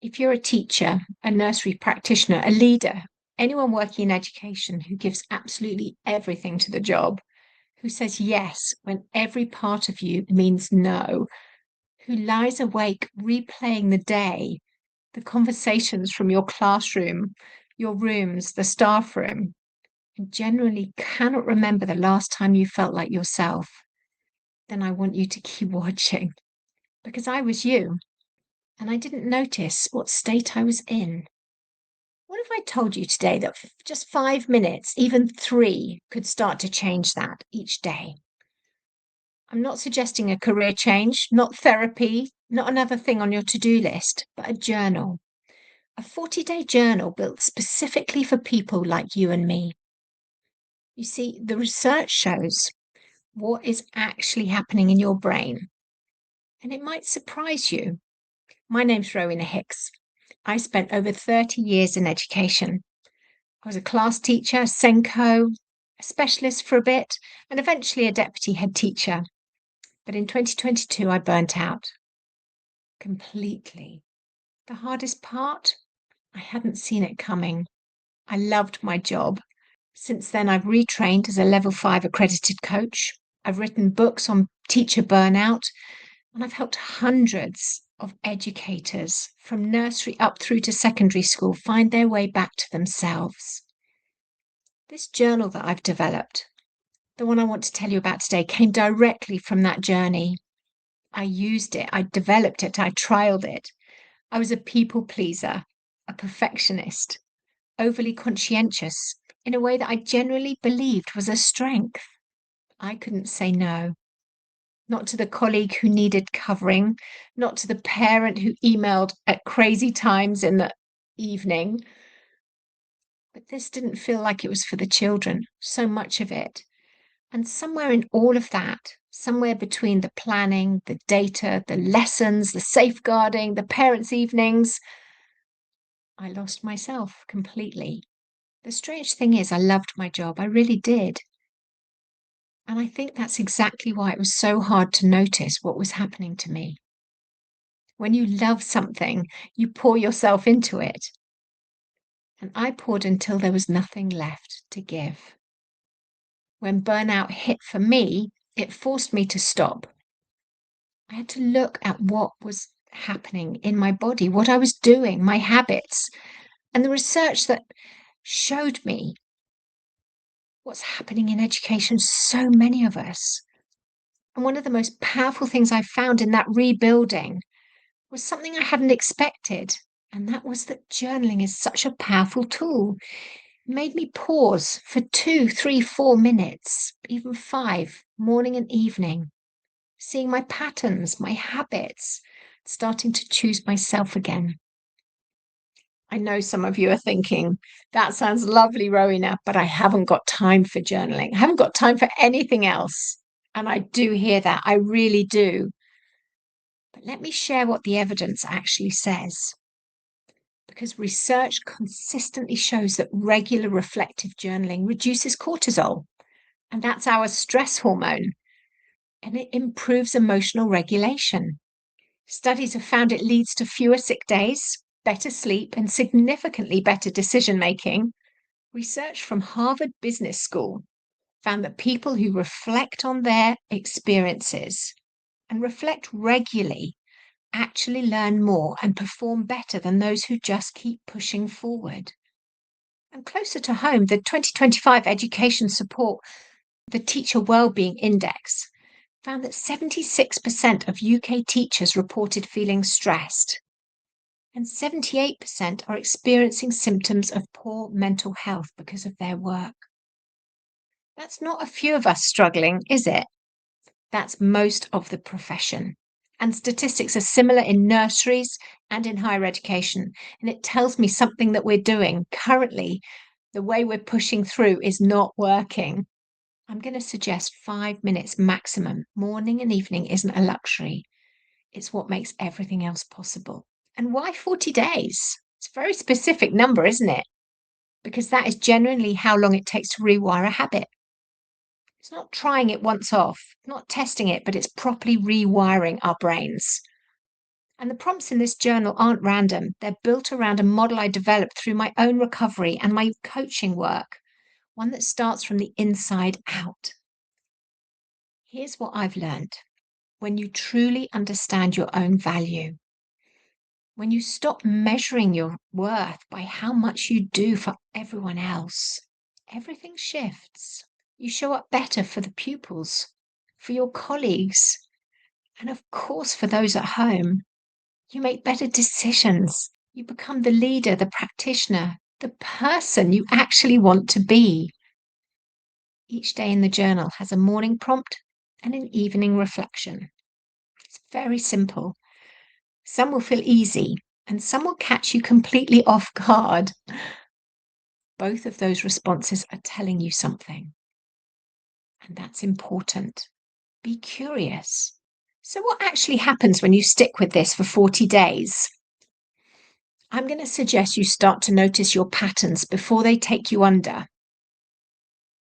If you're a teacher, a nursery practitioner, a leader, anyone working in education who gives absolutely everything to the job, who says yes when every part of you means no, who lies awake replaying the day, the conversations from your classroom, your rooms, the staff room, and generally cannot remember the last time you felt like yourself, then I want you to keep watching because I was you and I didn't notice what state I was in. What if I told you today that just 5 minutes, even three, could start to change that each day? I'm not suggesting a career change, not therapy, not another thing on your to do list, but a journal. A 40-day journal built specifically for people like you and me. You see, the research shows what is actually happening in your brain, and it might surprise you. My name's Rowena Hicks. I spent over 30 years in education. I was a class teacher, a Senko, a specialist for a bit, and eventually a deputy head teacher. But in 2022, I burnt out completely. The hardest part, I hadn't seen it coming. I loved my job. Since then, I've retrained as a level 5 accredited coach. I've written books on teacher burnout, and I've helped hundreds of educators from nursery up through to secondary school find their way back to themselves. This journal that I've developed, the one I want to tell you about today, came directly from that journey. I used it, I developed it, I trialed it. I was a people pleaser, a perfectionist, overly conscientious in a way that I generally believed was a strength. I couldn't say no. Not to the colleague who needed covering, not to the parent who emailed at crazy times in the evening. But this didn't feel like it was for the children, so much of it. And somewhere in all of that, somewhere between the planning, the data, the lessons, the safeguarding, the parents' evenings, I lost myself completely. The strange thing is, I loved my job. I really did. And I think that's exactly why it was so hard to notice what was happening to me. When you love something, you pour yourself into it. And I poured until there was nothing left to give. When burnout hit for me, it forced me to stop. I had to look at what was happening in my body, what I was doing, my habits, and the research that showed me what's happening in education, so many of us. And one of the most powerful things I found in that rebuilding was something I hadn't expected. And that was that journaling is such a powerful tool. It made me pause for 2, 3, 4 minutes, even 5, morning and evening, seeing my patterns, my habits, starting to choose myself again. I know some of you are thinking, that sounds lovely, Rowena, but I haven't got time for journaling. I haven't got time for anything else. And I do hear that. I really do. But let me share what the evidence actually says. Because research consistently shows that regular reflective journaling reduces cortisol, and that's our stress hormone, and it improves emotional regulation. Studies have found it leads to fewer sick days, better sleep, and significantly better decision making. Research from Harvard Business School found that people who reflect on their experiences and reflect regularly actually learn more and perform better than those who just keep pushing forward. And closer to home, the 2025 Education Support, the Teacher Wellbeing Index, found that 76% of UK teachers reported feeling stressed, and 78% are experiencing symptoms of poor mental health because of their work. That's not a few of us struggling, is it? That's most of the profession. And statistics are similar in nurseries and in higher education. And it tells me something that we're doing currently, the way we're pushing through is not working. I'm going to suggest 5 minutes maximum. Morning and evening isn't a luxury. It's what makes everything else possible. And why 40 days? It's a very specific number, isn't it? Because that is generally how long it takes to rewire a habit. It's not trying it once off, not testing it, but it's properly rewiring our brains. And the prompts in this journal aren't random. They're built around a model I developed through my own recovery and my coaching work, one that starts from the inside out. Here's what I've learned. When you truly understand your own value, when you stop measuring your worth by how much you do for everyone else, everything shifts. You show up better for the pupils, for your colleagues, and of course for those at home. You make better decisions. You become the leader, the practitioner, the person you actually want to be. Each day in the journal has a morning prompt and an evening reflection. It's very simple. Some will feel easy and some will catch you completely off guard. Both of those responses are telling you something. And that's important. Be curious. So, what actually happens when you stick with this for 40 days? I'm going to suggest you start to notice your patterns before they take you under.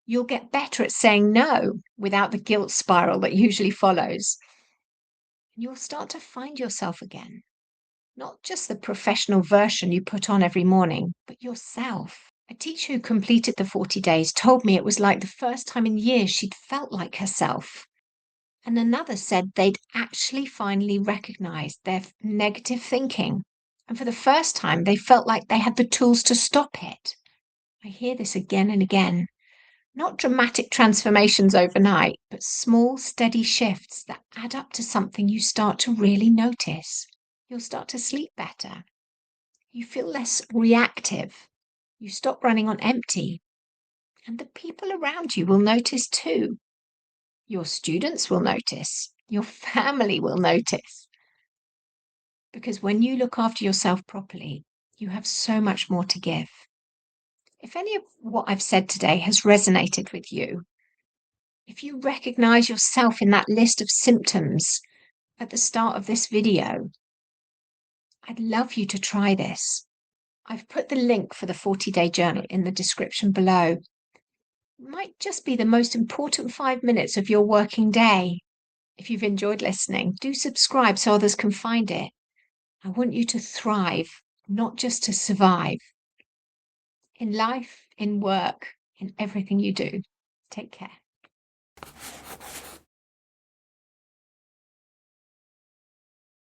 You'll get better at saying no without the guilt spiral that usually follows. You'll start to find yourself again. Not just the professional version you put on every morning, but yourself. A teacher who completed the 40 days told me it was like the first time in years she'd felt like herself. And another said they'd actually finally recognized their negative thinking. And for the first time, they felt like they had the tools to stop it. I hear this again and again. Not dramatic transformations overnight, but small, steady shifts that add up to something you start to really notice. You'll start to sleep better. You feel less reactive. You stop running on empty. And the people around you will notice too. Your students will notice. Your family will notice. Because when you look after yourself properly, you have so much more to give. If any of what I've said today has resonated with you, if you recognize yourself in that list of symptoms at the start of this video, I'd love you to try this. I've put the link for the 40-day journal in the description below. It might just be the most important 5 minutes of your working day. If you've enjoyed listening, do subscribe so others can find it. I want you to thrive, not just to survive. In life, in work, in everything you do. Take care.